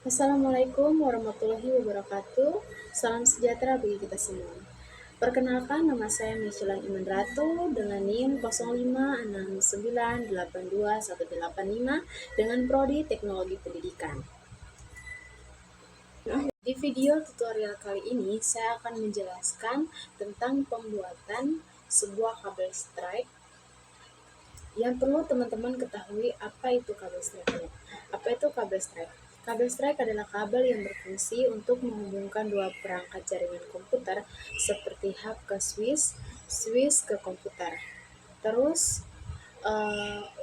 Assalamualaikum warahmatullahi wabarakatuh. Salam sejahtera bagi kita semua. Perkenalkan, nama saya Michelan Iman Ratu dengan NIM 0569821185 dengan prodi Teknologi Pendidikan. Di video tutorial kali ini, saya akan menjelaskan tentang pembuatan sebuah kabel strike. Yang perlu teman-teman ketahui, apa itu kabel strike? Apa itu kabel strike? Kabel strike adalah kabel yang berfungsi untuk menghubungkan dua perangkat jaringan komputer seperti hub ke switch ke komputer. Terus,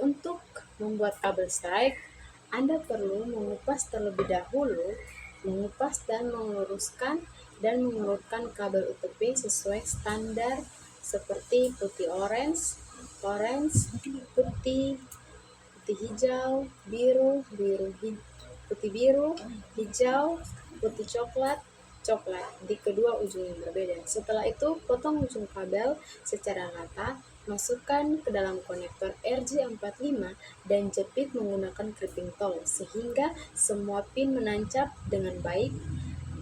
untuk membuat kabel strike, Anda perlu mengupas terlebih dahulu, mengupas dan meluruskan dan mengurutkan kabel UTP sesuai standar seperti putih orange, putih hijau, putih biru, hijau, putih coklat di kedua ujung yang berbeda. Setelah itu, potong ujung kabel secara rata, masukkan ke dalam konektor RJ45 dan jepit menggunakan crimping tool sehingga semua pin menancap dengan baik.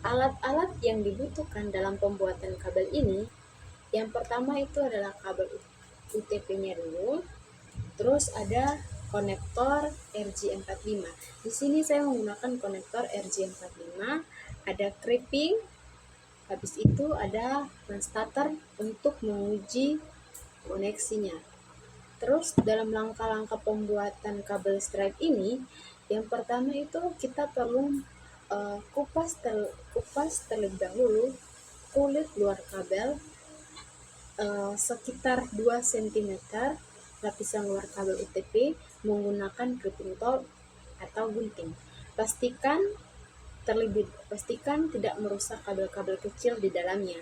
Alat-alat yang dibutuhkan dalam pembuatan kabel ini, yang pertama itu adalah kabel UTP-nya dulu. Terus ada konektor RJ45. Di sini saya menggunakan konektor RJ45, ada crimping, habis itu ada starter untuk menguji koneksinya. Terus dalam langkah-langkah pembuatan kabel strike ini, yang pertama itu kita perlu kupas terlebih dahulu kulit luar kabel sekitar 2 cm lapisan luar kabel UTP menggunakan crimping tool atau gunting. Pastikan tidak merusak kabel-kabel kecil di dalamnya.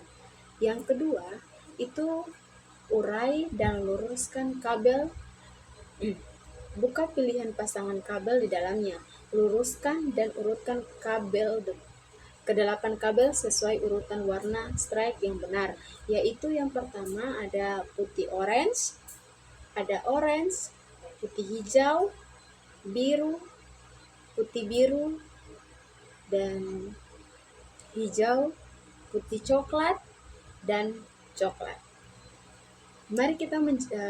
Yang kedua, itu urai dan luruskan kabel. Buka pilihan pasangan kabel di dalamnya. Luruskan dan urutkan kedelapan kabel sesuai urutan warna strike yang benar, yaitu yang pertama ada putih orange, putih hijau, putih biru, dan hijau, putih coklat, dan coklat. Mari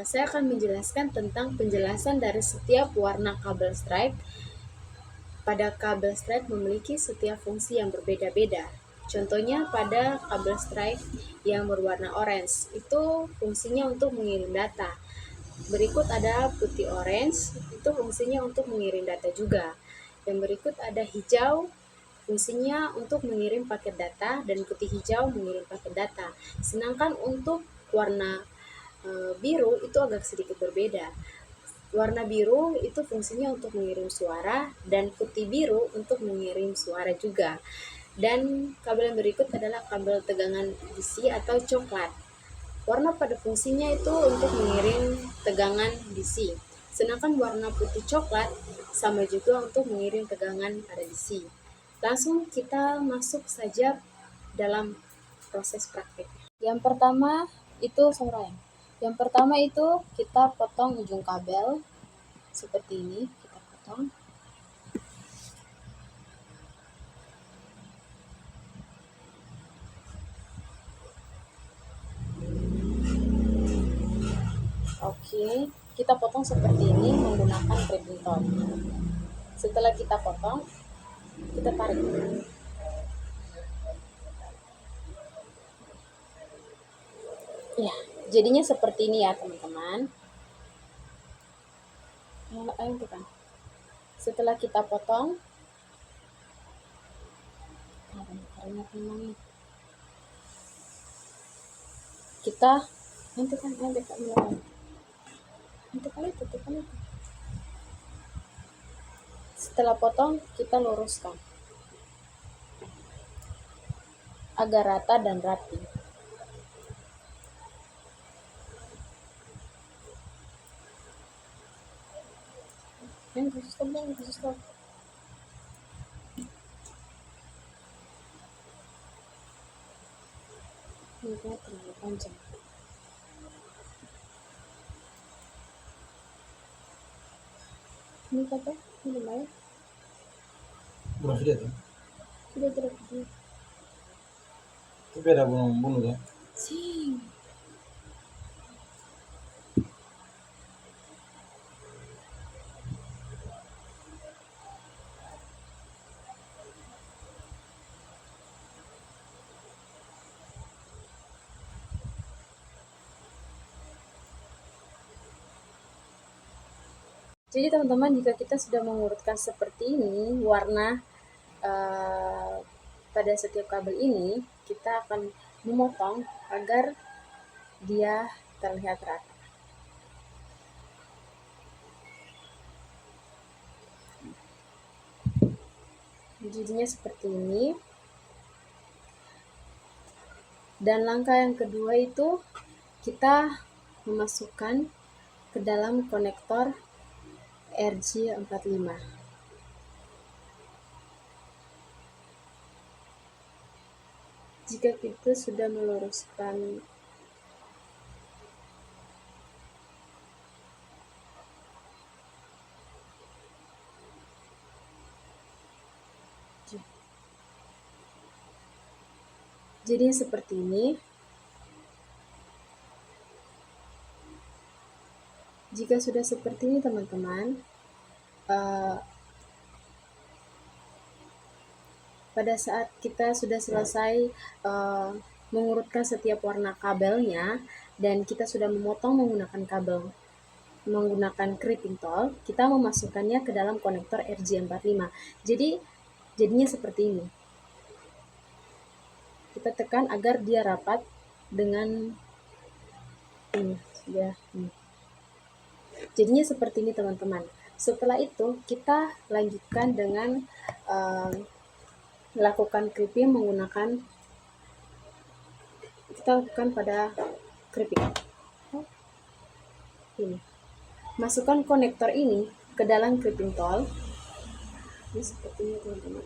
saya akan menjelaskan tentang penjelasan dari setiap warna kabel strike. Pada kabel strike memiliki setiap fungsi yang berbeda-beda. Contohnya pada kabel strike yang berwarna orange, itu fungsinya untuk mengirim data. Berikut ada putih orange, itu fungsinya untuk mengirim data juga. Yang berikut ada hijau, fungsinya untuk mengirim paket data, dan putih hijau mengirim paket data. Sedangkan untuk warna biru itu agak sedikit berbeda. Warna biru itu fungsinya untuk mengirim suara, dan putih biru untuk mengirim suara juga. Dan kabel yang berikut adalah kabel tegangan DC atau coklat. Warna pada fungsinya itu untuk mengirim tegangan DC. Sedangkan warna putih coklat sama juga untuk mengirim tegangan pada DC. Langsung kita masuk saja dalam proses praktik. Yang pertama itu Yang pertama itu kita potong ujung kabel seperti ini, kita potong. Oke, kita potong seperti ini menggunakan crimping tool. Setelah kita potong, kita tarik. Ya, jadinya seperti ini ya teman-teman. Ayo tekan. Setelah kita potong, kita setelah potong, kita luruskan agar rata dan rapi. Stop. Ini terlalu panjang. Ini lumayan. Bunuh video tuh. Sudah terjadi. Tapi ada bunuh tuh. Sing. Jadi teman-teman, jika kita sudah mengurutkan seperti ini warna pada setiap kabel ini, kita akan memotong agar dia terlihat rata. Jadinya seperti ini. Dan langkah yang kedua itu kita memasukkan ke dalam konektor RJ45. Jika kita sudah meluruskan jadi seperti ini. Jika sudah seperti ini teman-teman, pada saat kita sudah selesai mengurutkan setiap warna kabelnya dan kita sudah memotong menggunakan crimping tool, kita memasukkannya ke dalam konektor RJ45. Jadinya seperti ini. Kita tekan agar dia rapat dengan ini. Jadinya seperti ini teman-teman. Setelah itu kita lanjutkan dengan melakukan crimping menggunakan pada crimping ini. Masukkan konektor ini ke dalam crimping tool. Ini seperti ini teman-teman.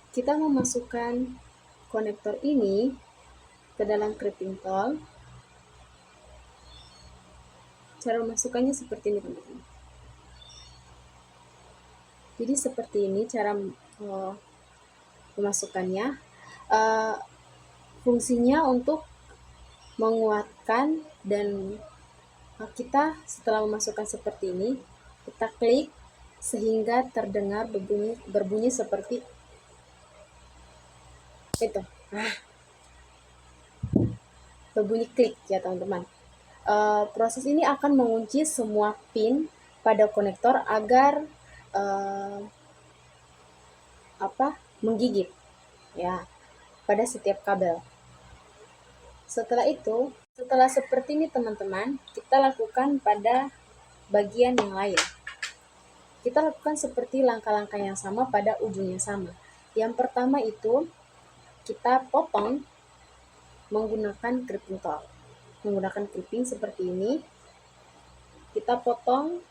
Kita memasukkan konektor ini ke dalam crimping tool. Cara memasukkannya seperti ini teman-teman. Jadi seperti ini cara memasukkannya. Fungsinya untuk menguatkan, dan kita setelah memasukkan seperti ini, kita klik sehingga terdengar berbunyi seperti itu. Berbunyi klik ya teman-teman. Proses ini akan mengunci semua pin pada konektor agar menggigit ya pada setiap kabel. Setelah seperti ini teman-teman, kita lakukan pada bagian yang lain. Kita lakukan seperti langkah-langkah yang sama pada ujungnya sama. Yang pertama itu kita potong menggunakan crimping tool. Menggunakan crimping seperti ini. Kita potong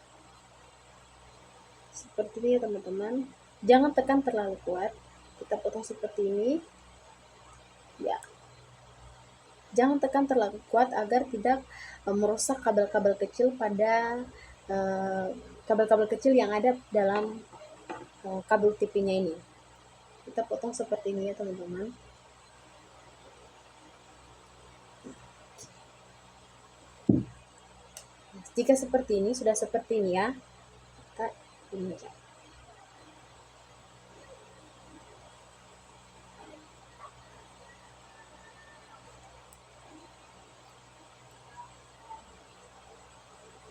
seperti ini ya teman-teman. Jangan tekan terlalu kuat. Kita potong seperti ini. Ya. Jangan tekan terlalu kuat agar tidak merusak kabel-kabel kecil pada kabel-kabel kecil yang ada dalam kabel TV-nya ini. Kita potong seperti ini ya teman-teman. Jika seperti ini, sudah seperti ini ya, kita ini aja.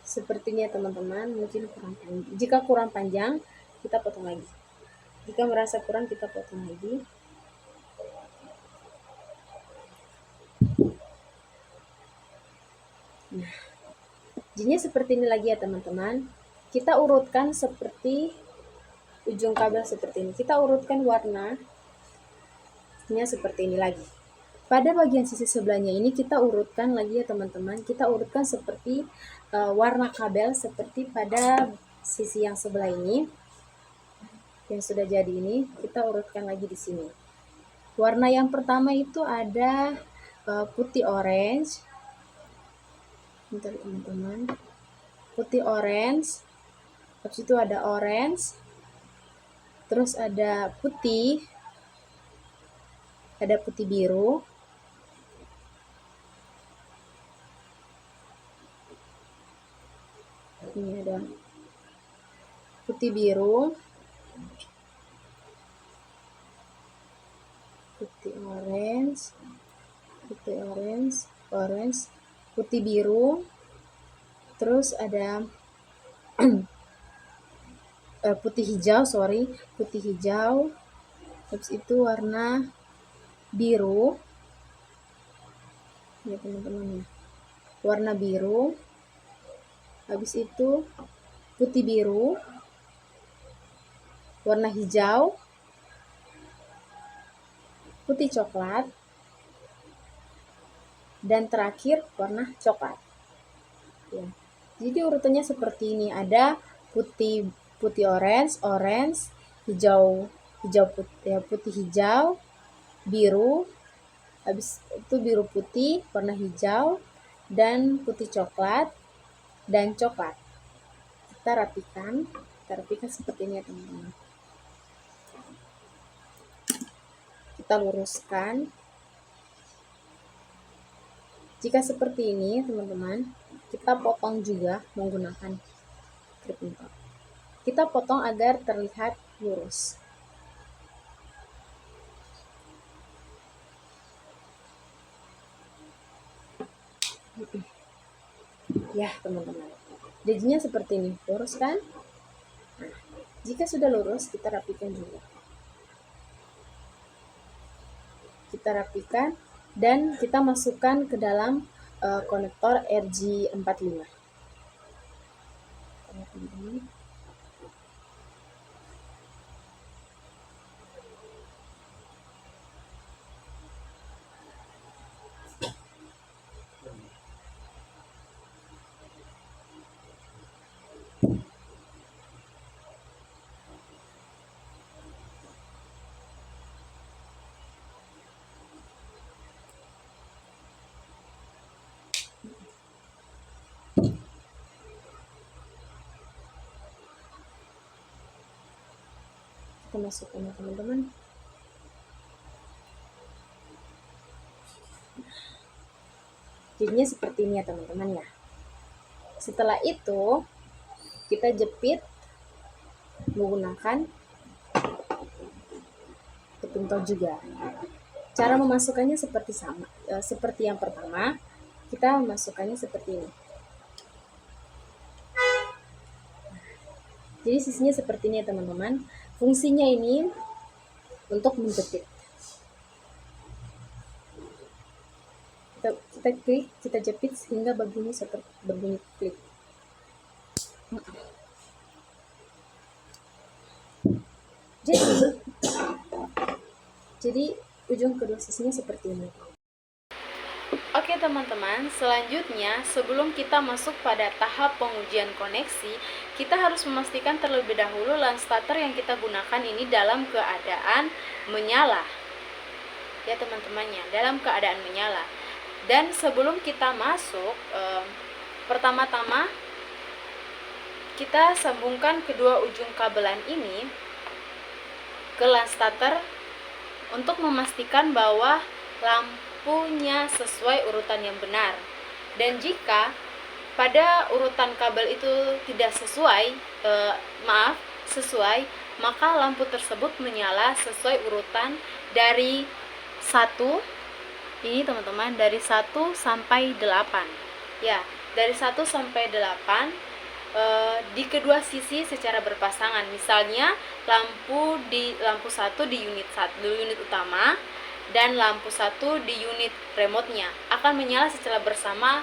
Sepertinya teman-teman, mungkin kurang panjang. Jika kurang panjang, kita potong lagi. Jika merasa kurang, kita potong lagi. Nah, jadinya seperti ini lagi ya teman-teman. Kita urutkan seperti ujung kabel seperti ini. Kita urutkan warnanya seperti ini lagi. Pada bagian sisi sebelahnya ini kita urutkan lagi ya teman-teman. Kita urutkan seperti warna kabel seperti pada sisi yang sebelah ini. Yang sudah jadi ini, kita urutkan lagi di sini. Warna yang pertama itu ada putih orange. bentar teman-teman, putih orange, habis itu ada orange, terus ada putih biru, ini ada putih biru, putih orange, putih biru, terus ada putih hijau, habis itu warna biru, ya teman-teman ya, warna biru, habis itu putih biru, warna hijau, putih coklat, dan terakhir warna coklat. Ya. Jadi urutannya seperti ini, ada putih orange, putih hijau, biru, habis itu biru putih, warna hijau, dan putih coklat, dan coklat. Kita rapikan seperti ini ya teman-teman. Kita luruskan. Jika seperti ini teman-teman, kita potong juga menggunakan klip pintar. Kita potong agar terlihat lurus. Ya teman-teman, jadinya seperti ini, lurus kan? Nah, jika sudah lurus, kita rapikan juga. Kita rapikan dan kita masukkan ke dalam konektor RJ45. Kita masukkan ya teman-teman. Jadinya seperti ini ya teman-teman ya. Setelah itu kita jepit menggunakan kepintal juga. Cara memasukkannya seperti yang pertama, kita memasukkannya seperti ini. Jadi sisinya seperti ini ya teman-teman. Fungsinya ini untuk menjepit. Kita klik, kita jepit sehingga berbunyi klik. Jadi ujung kedua sisinya seperti ini. Oke teman-teman, selanjutnya sebelum kita masuk pada tahap pengujian koneksi, kita harus memastikan terlebih dahulu LAN starter yang kita gunakan ini dalam keadaan menyala. Ya teman-temannya, dalam keadaan menyala. Dan sebelum kita masuk, pertama-tama kita sambungkan kedua ujung kabelan ini ke LAN starter untuk memastikan bahwa lampunya sesuai urutan yang benar. Dan jika pada urutan kabel itu tidak sesuai, maka lampu tersebut menyala sesuai urutan dari 1, ini teman-teman, dari 1 sampai 8. Ya, dari 1 sampai 8 di kedua sisi secara berpasangan. Misalnya lampu 1 di unit utama dan lampu 1 di unit remote-nya akan menyala secara bersama,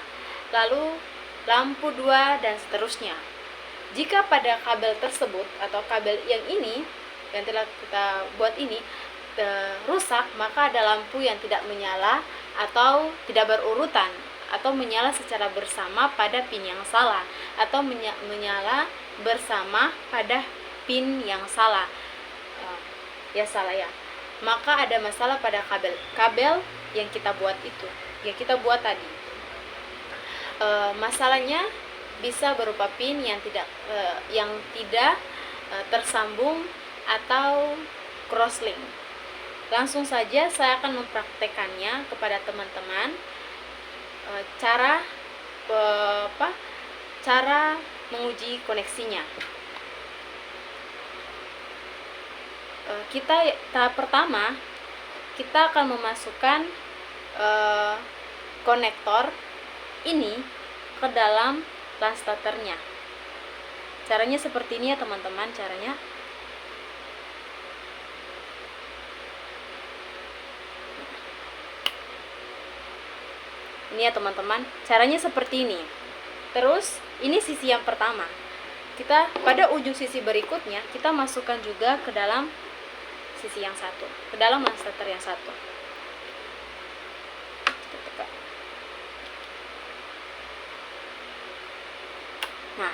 lalu lampu 2 dan seterusnya. Jika pada kabel tersebut atau kabel yang ini yang telah kita buat ini rusak, maka ada lampu yang tidak menyala atau tidak berurutan atau menyala secara bersama pada pin yang salah atau menyala bersama pada pin yang salah. Maka ada masalah pada kabel yang kita buat tadi. Masalahnya bisa berupa pin yang tidak tersambung atau crosslink. Langsung saja saya akan mempraktekannya kepada teman-teman, cara menguji koneksinya. Tahap pertama, kita akan memasukkan konektor ini ke dalam LAN starternya. Caranya seperti ini ya teman-teman, caranya. Ini ya teman-teman, caranya seperti ini. Terus ini sisi yang pertama. Kita pada ujung sisi berikutnya kita masukkan juga ke dalam sisi yang satu, ke dalam LAN starter yang satu. Nah,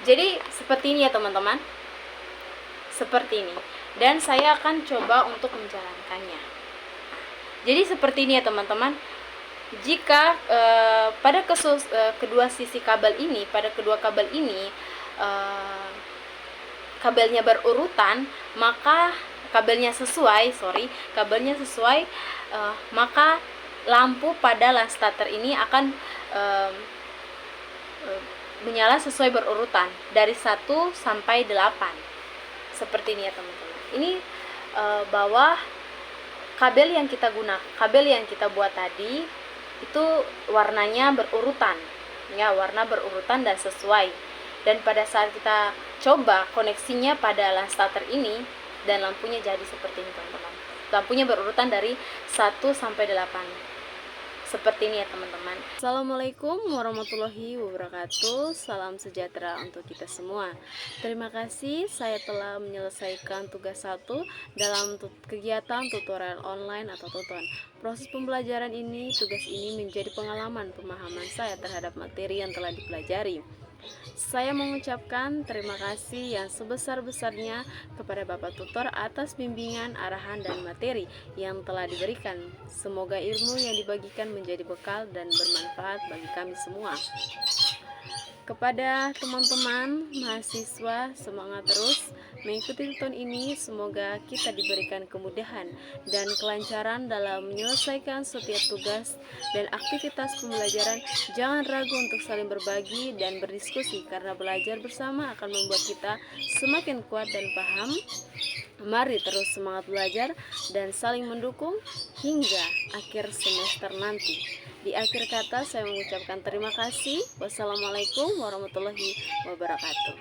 jadi seperti ini ya teman-teman. Seperti ini. Dan saya akan coba untuk menjalankannya. Jadi seperti ini ya teman-teman. Jika pada kedua sisi kabel ini, kabelnya berurutan, maka kabelnya sesuai, maka lampu pada LAN starter ini akan menyala sesuai berurutan dari 1 sampai 8. Seperti ini ya teman-teman. Ini bawah kabel yang kita buat tadi itu warnanya berurutan, ya, warna berurutan dan sesuai. Dan pada saat kita coba koneksinya pada LAN starter ini, dan lampunya jadi seperti ini teman-teman. Lampunya berurutan dari 1 sampai 8. Seperti ini ya teman-teman. Assalamualaikum warahmatullahi wabarakatuh. Salam sejahtera untuk kita semua. Terima kasih saya telah menyelesaikan tugas 1 dalam kegiatan tutorial online atau tuton. Proses pembelajaran tugas ini menjadi pengalaman pemahaman saya terhadap materi yang telah dipelajari. Saya mengucapkan terima kasih yang sebesar-besarnya kepada Bapak Tutor atas bimbingan, arahan, dan materi yang telah diberikan. Semoga ilmu yang dibagikan menjadi bekal dan bermanfaat bagi kami semua. Kepada teman-teman mahasiswa, semangat terus mengikuti tuton ini. Semoga kita diberikan kemudahan dan kelancaran dalam menyelesaikan setiap tugas dan aktivitas pembelajaran. Jangan ragu untuk saling berbagi dan berdiskusi, karena belajar bersama akan membuat kita semakin kuat dan paham. Mari terus semangat belajar dan saling mendukung hingga akhir semester nanti. Di akhir kata saya mengucapkan terima kasih. Wassalamualaikum warahmatullahi wabarakatuh.